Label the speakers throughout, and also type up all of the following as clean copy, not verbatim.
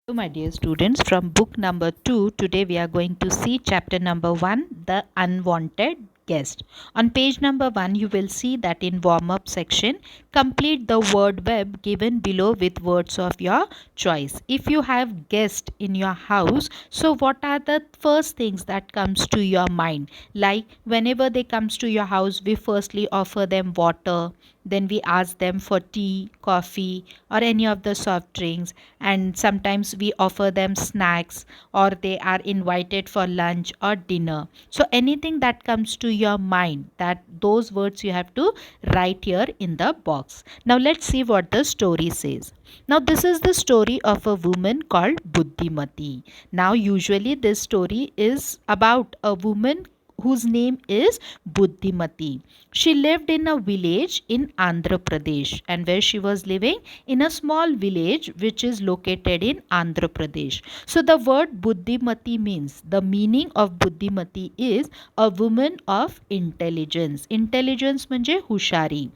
Speaker 1: So, my dear students, from book number 2, today we are going to see chapter number 1, The Unwanted Guest. On page number 1, you will see that in warm up section, complete the word web given below with words of your choice. If you have guest in your house, so what are the first things that comes to your mind? Like whenever they comes to your house, we firstly offer them water, then we ask them for tea, coffee, or any of the soft drinks, and sometimes we offer them snacks, or they are invited for lunch or dinner. So anything that comes to your mind, that those words you have to write here in the box. Now let's see what the story says. Now this is the story of a woman called Buddhimati. Now usually this story is about a woman whose name is Buddhimati. She lived in a village in Andhra Pradesh, and where she was living in a small village which is located in Andhra Pradesh. So the word Buddhimati means, the meaning of Buddhimati is a woman of intelligence. Intelligence म्हणजे हुशारी,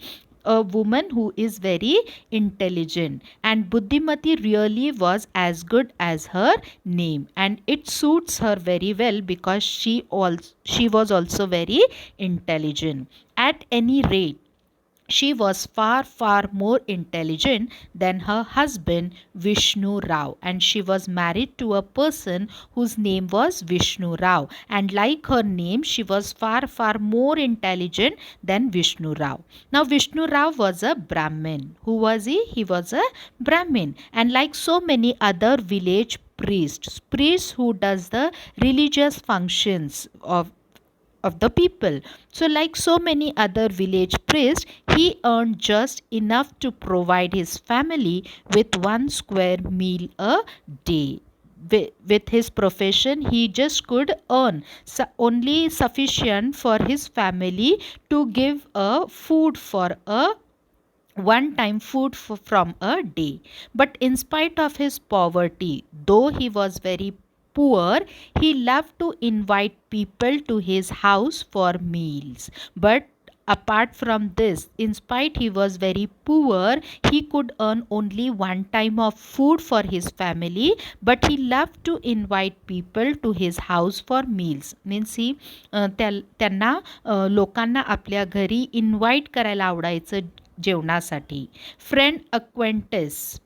Speaker 1: a woman who is very intelligent, and Buddhimati really was as good as her name, and it suits her very well because she was also very intelligent. At any rate, she was far more intelligent than her husband Vishnu Rao, and she was married to a person whose name was Vishnu Rao, and like her name she was far more intelligent than Vishnu Rao. Now Vishnu Rao was a Brahmin. Who was he? He was a Brahmin, and like so many other village priests who does the religious functions of the people. So, like so many other village priests, he earned just enough to provide his family with one square meal a day. With his profession, he just could earn only sufficient for his family to give a food for a one time food from a day. But in spite of his poverty, though he was very poor, he loved to invite people to his house for meals. But apart from this, in spite he was very poor, he could earn only one time of food for his family, but he loved to invite people to his house for meals. Means he त्यांना लोकांना आपल्या घरी invite करायला आवडायचं जेवणासाठी. Friend acquaintance,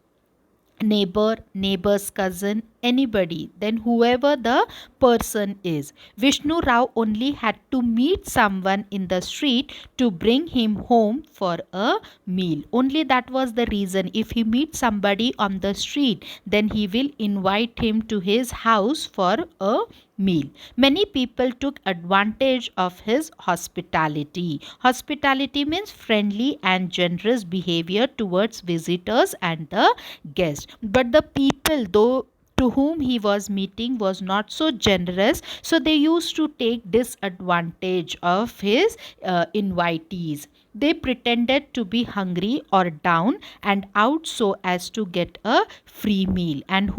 Speaker 1: neighbor's cousin, anybody, then whoever the person is, Vishnu Rao only had to meet someone in the street to bring him home for a meal. Only that was the reason. If he meets somebody on the street, then he will invite him to his house for a meal. Many people took advantage of his hospitality. Hospitality means friendly and generous behavior towards visitors and the guests. But the people, though, to whom he was meeting was not so generous, so they used to take disadvantage of his invitees. They pretended to be hungry or down and out so as to get a free meal, and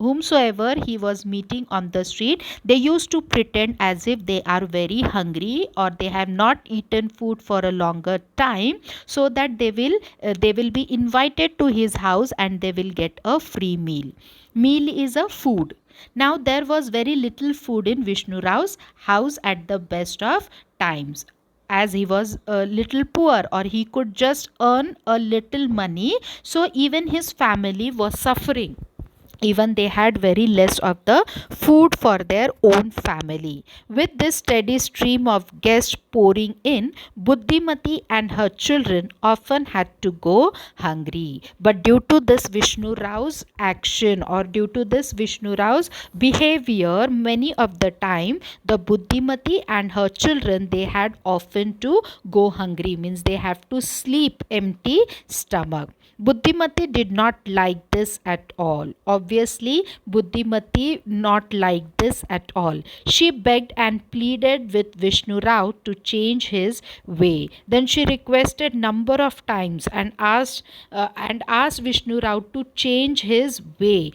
Speaker 1: whomsoever he was meeting on the street, they used to pretend as if they are very hungry or they have not eaten food for a longer time, so that they will be invited to his house and they will get a free meal. Meal is a food. Now there was very little food in Vishnu Rao's house at the best of times, as he was a little poor, or he could just earn a little money, so even his family was suffering. Even they had very less of the food for their own family. With this steady stream of guests pouring in, Buddhimati and her children often had to go hungry. But due to this Vishnu Rao's action, or due to this Vishnu Rao's behavior, many of the time the Buddhimati and her children, they had often to go hungry, means they have to sleep empty stomach. Buddhimati did not like this at all. Obviously, Buddhimati not like this at all. She begged and pleaded with Vishnu Rao to change his way. Then she requested number of times and asked Vishnu Rao to change his way.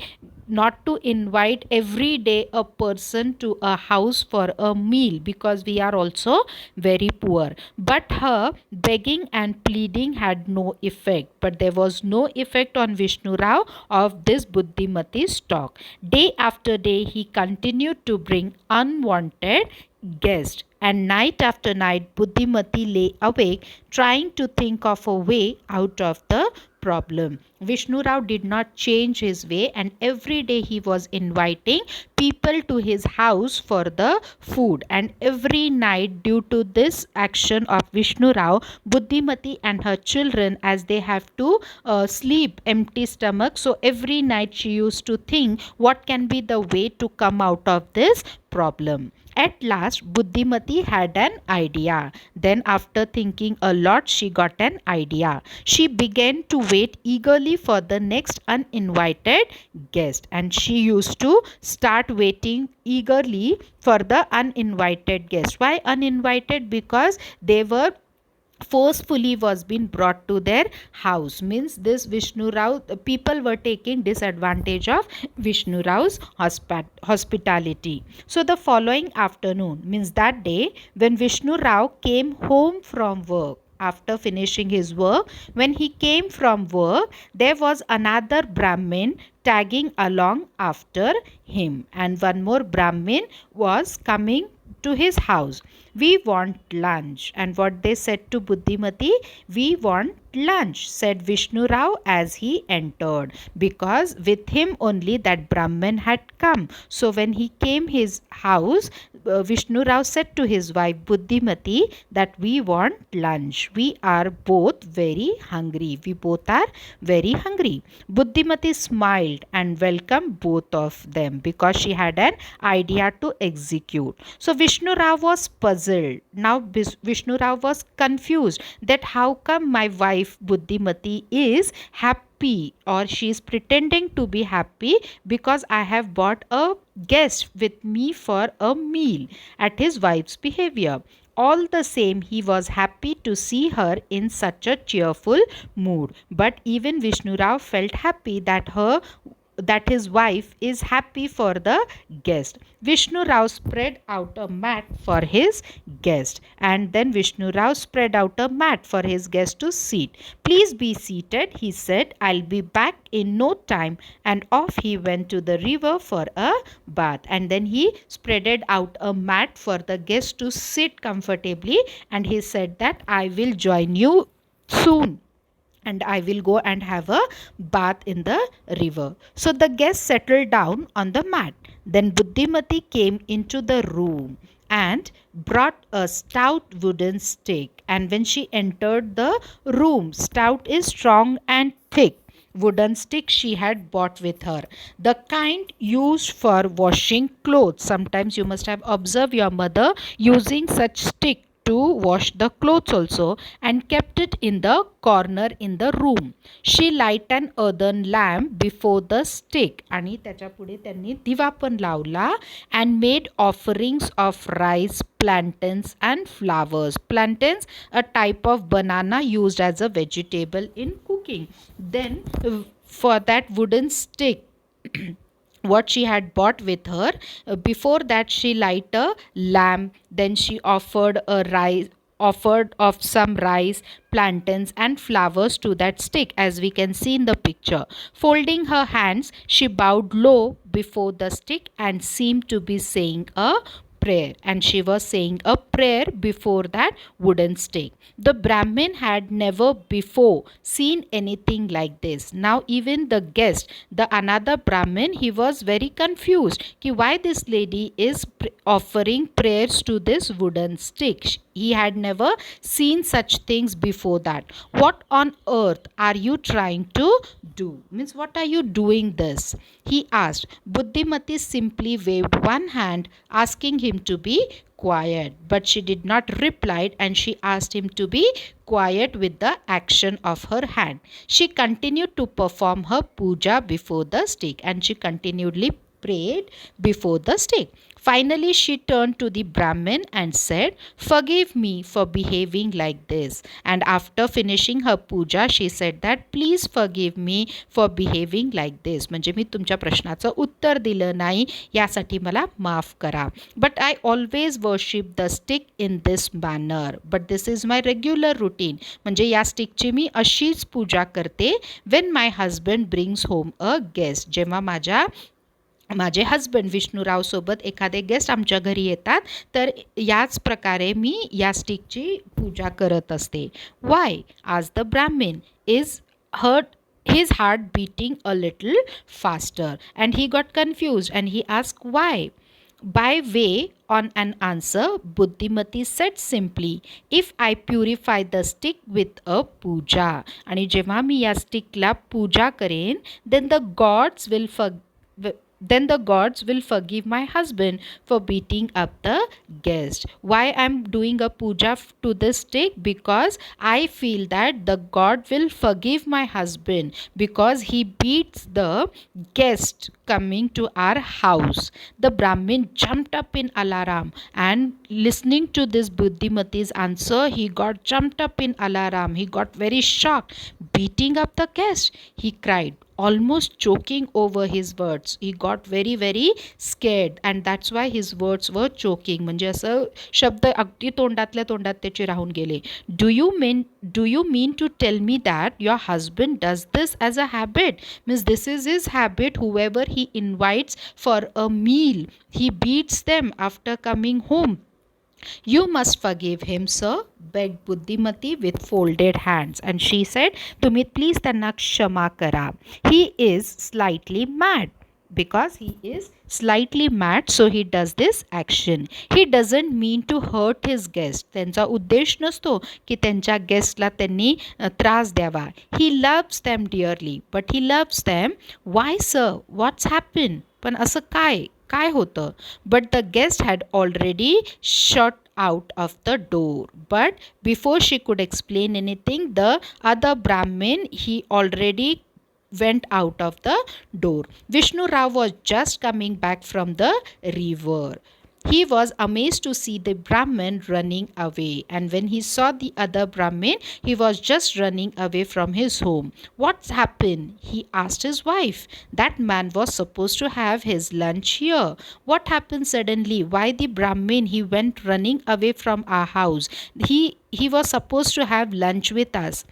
Speaker 1: not to invite every day a person to a house for a meal, because we are also very poor. But her begging and pleading had no effect. But there was no effect on Vishnu Rao of this Buddhimati's talk. Day after day he continued to bring unwanted guests, and night after night Buddhimati lay awake trying to think of a way out of the problem. Vishnu Rao did not change his way, and every day he was inviting people to his house for the food. And every night, due to this action of Vishnu Rao, Buddhimati and her children, as they have to sleep empty stomach, so every night she used to think what can be the way to come out of this problem. At last, Buddhimati had an idea. Then, after thinking a lot, she got an idea. She began to wait eagerly for the next uninvited guest, and she used to start waiting eagerly for the uninvited guest. Why uninvited? Because they were forcefully was being brought to their house. Means this Vishnu Rao, people were taking disadvantage of Vishnu Rao's hospitality. So the following afternoon, means that day, when Vishnu Rao came home from work, after finishing his work, when he came from work, there was another Brahmin tagging along after him, and one more Brahmin was coming to his house. We want lunch. And what they said to Buddhimati? We want lunch, said Vishnu Rao as he entered, because with him only that Brahmin had come. So when he came his house, Vishnu Rao said to his wife Buddhimati that we want lunch. We are both very hungry. We both are very hungry. Buddhimati smiled and welcomed both of them, because she had an idea to execute. So Vishnu Rao was puzzled. Now Vishnu Rao was confused that how come my wife Buddhimati is happy, or she is pretending to be happy because I have bought a guest with me for a meal at his wife's behavior. All the same, he was happy to see her in such a cheerful mood. But even Vishnu Rao felt happy that his wife is happy for the guest. Vishnu Rao spread out a mat for his guest, and then Vishnu Rao spread out a mat for his guest to sit. Please be seated, he said. I'll be back in no time. And off he went to the river for a bath. And then he spreaded out a mat for the guest to sit comfortably, and he said that I will join you soon and I will go and have a bath in the river. So the guest settled down on the mat. Then Buddhimati came into the room and brought a stout wooden stick. And when she entered the room, stout is strong and thick wooden stick she had bought with her, the kind used for washing clothes. Sometimes you must have observed your mother using such stick to wash the clothes also, and kept it in the corner in the room. She lighted an earthen lamp before the stick, आणि त्याच्या पुढे त्यांनी दिवा पण लावला, and made offerings of rice, plantains and flowers. Plantains, a type of banana used as a vegetable in cooking. Then for that wooden stick what she had bought with her, before that she light a lamp, then she offered of some rice, plantains and flowers to that stick, as we can see in the picture. Folding her hands, she bowed low before the stick and seemed to be saying a prayer, and she was saying a prayer before that wooden stick. The Brahmin had never before seen anything like this. Now even the guest, the another Brahmin, he was very confused ki why this lady is offering prayers to this wooden stick. He had never seen such things before that. What on earth are you trying to do? Means what are you doing this? He asked. Buddhimati simply waved one hand, asking him to be quiet, but she did not reply, and she asked him to be quiet with the action of her hand. She continued to perform her puja before the stick, and she continually prayed before the stick. Finally, she turned to the Brahmin and said, "Forgive me for behaving like this." And after finishing her puja, she said that, "Please forgive me for behaving like this." म्हणजे मी तुमच्या प्रश्नाचं उत्तर दिलं नाही, यासाठी मला माफ करा. But I always worship the stick in this manner. But this is my regular routine. म्हणजे या स्टिकची मी अशीच पूजा करते when my husband brings home a guest. जेव्हा माझे हजबंड विष्णुराव सोबत एखादे गेस्ट आमच्या घरी येतात, तर याच प्रकारे मी या स्टिकची पूजा करत असते. वाय? As the Brahmin is hurt his heart beating a little faster, and he got confused and he asked why. By way on an answer, Buddhimati said simply, "If I purify the stick with a puja." आणि जेव्हा मी या स्टिकला पूजा करेन, then the gods will forgive my husband for beating up the guest. Why I'm doing a puja to this stick? Because I feel that the god will forgive my husband because he beats the guest coming to our house. The Brahmin jumped up in alarm, and listening to this Buddhimati's answer, he got jumped up in alarm. He got very shocked. Beating up the guest, he cried, almost choking over his words. He got very very scared, and that's why his words were choking. म्हणजे असं शब्द अगदी तोंडातल्या तोंडात त्याचे राहून गेले. Do you mean to tell me that your husband does this as a habit? Means this is his habit. Whoever he invites for a meal, he beats them after coming home. You must forgive him, sir, begged Buddhimati with folded hands. And she said, तुम्ही please त्यांना क्षमा करा. He is slightly mad. Because he is slightly mad, so he does this action. He doesn't mean to hurt his guest. त्यांचा उद्देश नसतो की त्यांच्या गेस्टला त्यांनी त्रास द्यावा. He loves them dearly, but he loves them. Why, sir? What's happened? पण असं काय होतं? But the guest had already shot out of the door. But before she could explain anything, the other Brahmin, he already went out of the door. Vishnu Rao was just coming back from the river. He was amazed to see the Brahmin running away, and when he saw the other Brahmin, he was just running away from his home. "What's happened?" he asked his wife. "That man was supposed to have his lunch here. What happened suddenly? Why the Brahmin, he went running away from our house? He was supposed to have lunch with us.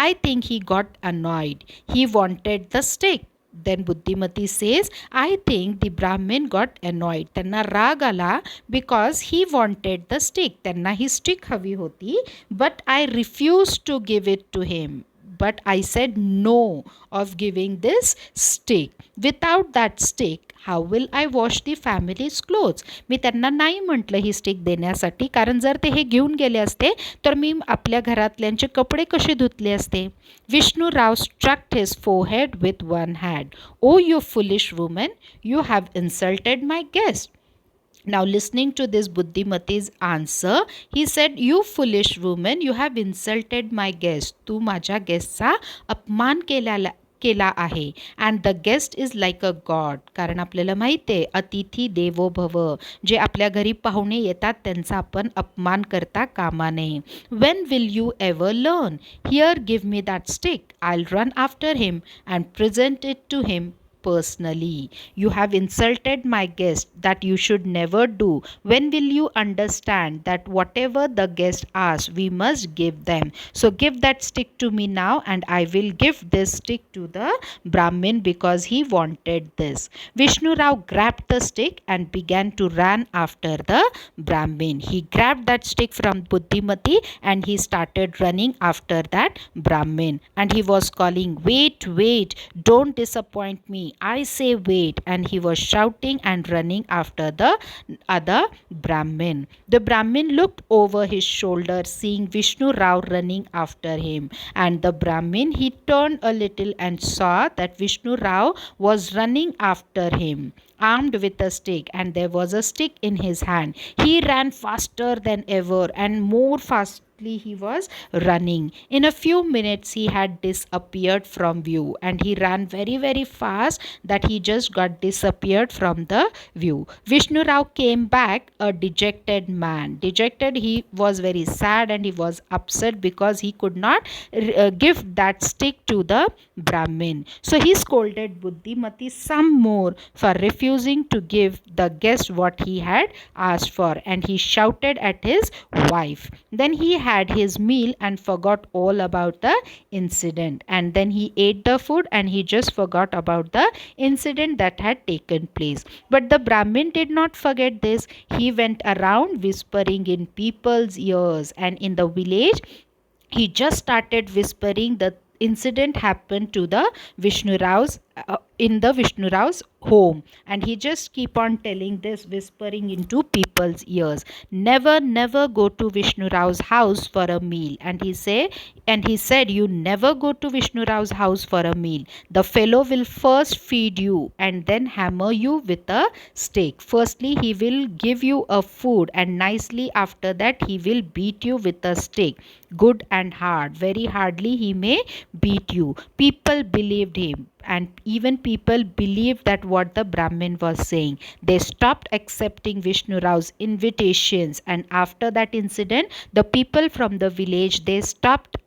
Speaker 1: I think he got annoyed. He wanted the steak." Then Buddhimati says, "I think the Brahmin got annoyed. त्यांना राग आला because he wanted the stick. त्यांना ही stick हवी होती, but I refused to give it to him. But I said no of giving this stick. Without that stick, how will I wash the family's clothes?" मी त्यांना नाही म्हटलं ही stick देण्यासाठी, कारण जर ते हे घेऊन गेले असते तर मी आपल्या घरातल्यांचे कपडे कसे धुतले असते. Vishnu Rao struck his forehead with one hand. "Oh, you foolish woman, you have insulted my guest." Now, listening to this Buddhimati's answer, he said, "You foolish woman, you have insulted my guest. तू माझ्या गेस्टचा अपमान केला आहे. And the guest is like a god. कारण आपल्याला माहिती आहे, अतिथी देवो भव. जे आपल्या घरी पाहुणे येतात त्यांचा आपण अपमान करता कामा नये. When will you ever learn? Here, give me that stick. I'll run after him and present it to him personally. You have insulted my guest. That you should never do. When will you understand that whatever the guest asks, we must give them? So give that stick to me now, and I will give this stick to the Brahmin because he wanted this." Vishnu Rao grabbed the stick and began to run after the Brahmin. He grabbed that stick from Buddhimati and he started running after that Brahmin. And he was calling, "Wait, wait, don't disappoint me. I say wait." And he was shouting and running after the other Brahmin. The Brahmin looked over his shoulder, seeing Vishnu Rao running after him. And the Brahmin, he turned a little and saw that Vishnu Rao was running after him, armed with a stick, and there was a stick in his hand. He ran faster than ever and more fast swiftly he was running. In a few minutes, he had disappeared from view, and he ran very, very fast that he just got disappeared from the view. Vishnu Rao came back a dejected man. Dejected, he was very sad and he was upset because he could not give that stick to the Brahmin. So he scolded Buddhimati some more for refusing to give the guest what he had asked for, and he shouted at his wife. Then he had his meal and forgot all about the incident, and then he ate the food and he just forgot about the incident that had taken place. But the Brahmin did not forget this. He went around whispering in people's ears, and in the village he just started whispering the incident happened to the Vishnu Rao's in the Vishnu Rao's home, and he just keep on telling this, whispering into people's ears. Never go to Vishnu Rao's house for a meal. And he said, you never go to Vishnu Rao's house for a meal. The fellow will first feed you and then hammer you with a stake. Firstly he will give you a food, and nicely after that he will beat you with a stake, good and hard, very hardly he may beat you. People believed him, and even people believed that what the Brahmin was saying. They stopped accepting Vishnu Rao's invitations, and after that incident the people from the village, they stopped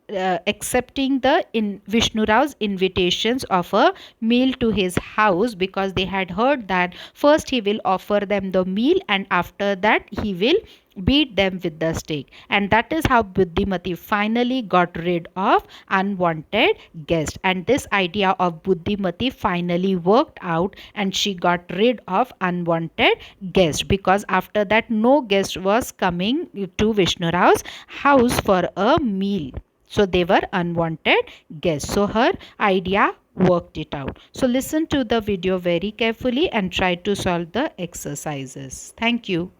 Speaker 1: accepting the Vishnu Rao's invitations of a meal to his house, because they had heard that first he will offer them the meal and after that he will beat them with the stick. And that is how Buddhimati finally got rid of unwanted guests. And this idea of Buddhimati finally worked out, and she got rid of unwanted guests, because after that no guest was coming to Vishnu Rao's house for a meal. So they were unwanted guests. So her idea worked it out. So listen to the video very carefully and try to solve the exercises. Thank you.